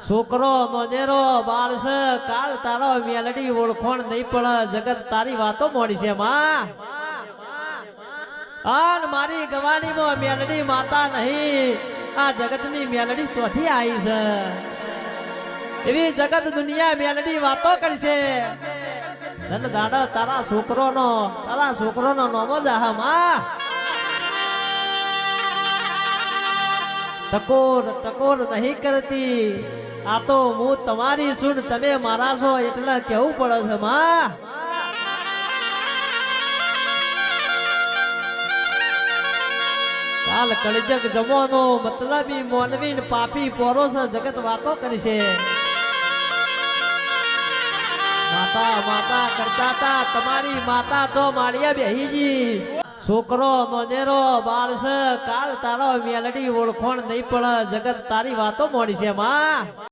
છોકરો નોનેરો બાળસ કાલ તારો મેલડી ઓળખોણ નહીં પડે જગત તારી વાતો મોડી છે માં આન મારી ગવાડીમાં મેલડી માતા નહીં આ જગતની મેલડી ચોથી આવી છે એવી જગત દુનિયા મેલડી વાતો કરશે ધન દાડા તારા છોકરોનો નોમો જાહ માં ટકોર નહીં કરતી આ તો હું તમારી સુન તમે મારા છો એટલે કેવું પડે છે માં કાલ કળજગ જમવાનો મતલબી મોનવી ને પાપી પોરો છે જગત વાતો કરશે માતા કરતા તા તમારી માતા છો માળિયા બેહીજી છોકરો નોનેરો બાળસ કાલ તારો મેલડી ઓળખોણ નહીં પડે જગત તારી વાતો મોડી છે માં